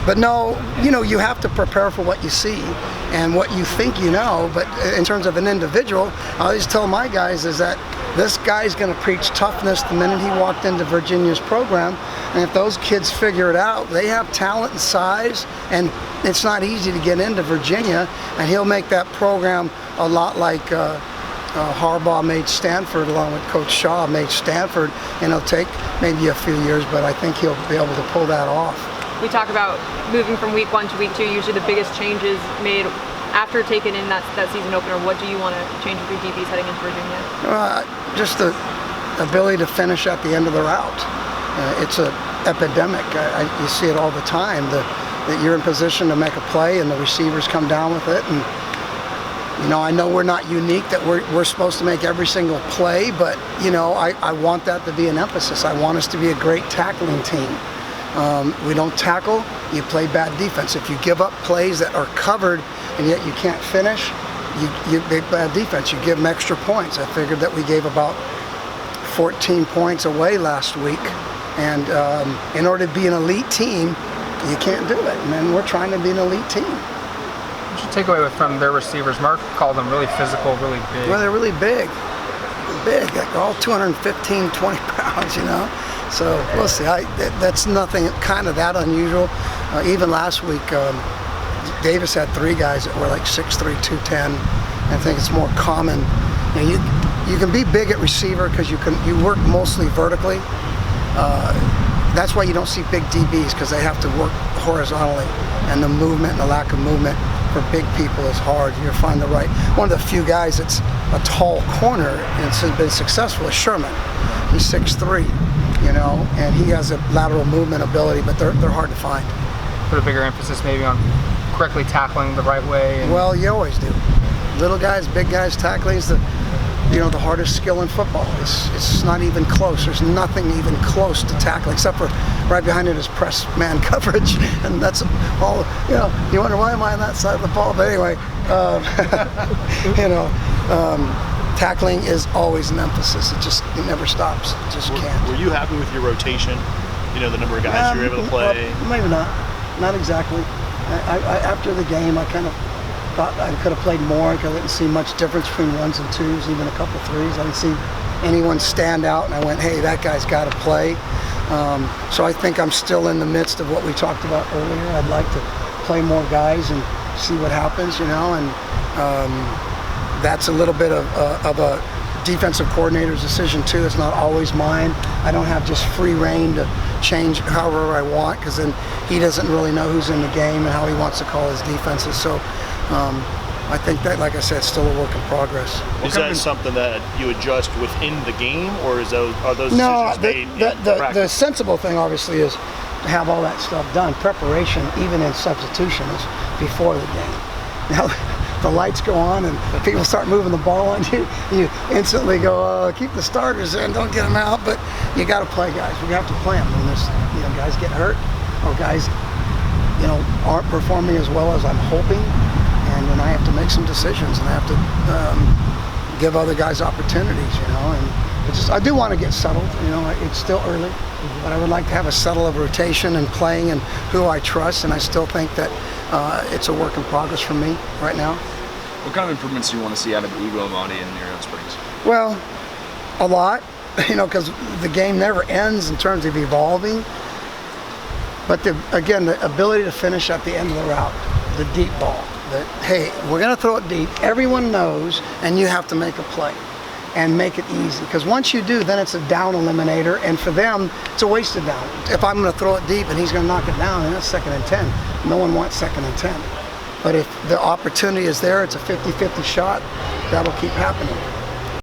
But no, you have to prepare for what you see and what you think you know. But in terms of an individual, I always tell my guys is that this guy's going to preach toughness the minute he walked into Virginia's program. And if those kids figure it out, they have talent and size, and it's not easy to get into Virginia. And he'll make that program a lot like Harbaugh made Stanford, along with Coach Shaw made Stanford. And it'll take maybe a few years, but I think he'll be able to pull that off. We talk about moving from week 1 to week 2, usually the biggest changes made after taking in that season opener. What do you want to change with your DBs heading into Virginia? Just the ability to finish at the end of the route. It's an epidemic. You see it all the time, that you're in position to make a play and the receivers come down with it. And I know we're not unique, that we're supposed to make every single play, but I want that to be an emphasis. I want us to be a great tackling team. We don't tackle, you play bad defense. If you give up plays that are covered and yet you can't finish, you make bad defense. You give them extra points. I figured that we gave about 14 points away last week. And in order to be an elite team, you can't do it. And we're trying to be an elite team. What you take away from their receivers? Mark called them really physical, really big. Well, they're really big. They're all 215, 20 pounds, So we'll see. That's nothing kind of that unusual. Even last week, Davis had 3 guys that were like 6'3", 210. I think it's more common. You can be big at receiver because you work mostly vertically. That's why you don't see big DBs, because they have to work horizontally, and the movement and the lack of movement for big people is hard. You find the right. One of the few guys that's a tall corner and has been successful is Sherman. He's 6'3", and he has a lateral movement ability, but they're hard to find. Put a bigger emphasis maybe on correctly tackling the right way. Well, you always do. Little guys, big guys, tackling is the hardest skill in football. It's not even close. There's nothing even close to tackling, except for right behind it is press man coverage, and that's all. You wonder, why am I on that side of the ball? But anyway, tackling is always an emphasis. It never stops. It just can't. Were you happy with your rotation? The number of guys you were able to play? Maybe not. Not exactly. After the game, I kind of thought I could have played more because I didn't see much difference between 1s and 2s, even a couple 3s. I didn't see anyone stand out, and I went, hey, that guy's got to play. So I think I'm still in the midst of what we talked about earlier. I'd like to play more guys and see what happens, and that's a little bit of a defensive coordinator's decision too. It's not always mine. I don't have just free reign to change however I want, because then he doesn't really know who's in the game and how he wants to call his defenses. So I think that, like I said, it's still a work in progress. Is that something that you adjust within the game, or are those decisions made in practice? The sensible thing, obviously, is to have all that stuff done. Preparation, even in substitution, is before the game. Now, the lights go on and people start moving the ball on you, you instantly go, keep the starters in, don't get them out. But you got to play guys. We have to play them. When there's, guys get hurt, or guys, aren't performing as well as I'm hoping, and then I have to make some decisions, and I have to give other guys opportunities, And I do want to get settled. It's still early, but I would like to have a settle of rotation and playing and who I trust, and I still think that it's a work in progress for me right now. What kind of improvements do you want to see out of Ugo, Amadi, and Marion Springs? Well, a lot, because the game never ends in terms of evolving. But again, the ability to finish at the end of the route, the deep ball, hey, we're going to throw it deep. Everyone knows, and you have to make a play and make it easy. Because once you do, then it's a down eliminator, and for them, it's a wasted down. If I'm going to throw it deep and he's going to knock it down, and that's 2nd and 10. No one wants 2nd and 10. But if the opportunity is there, it's a 50-50 shot, that'll keep happening.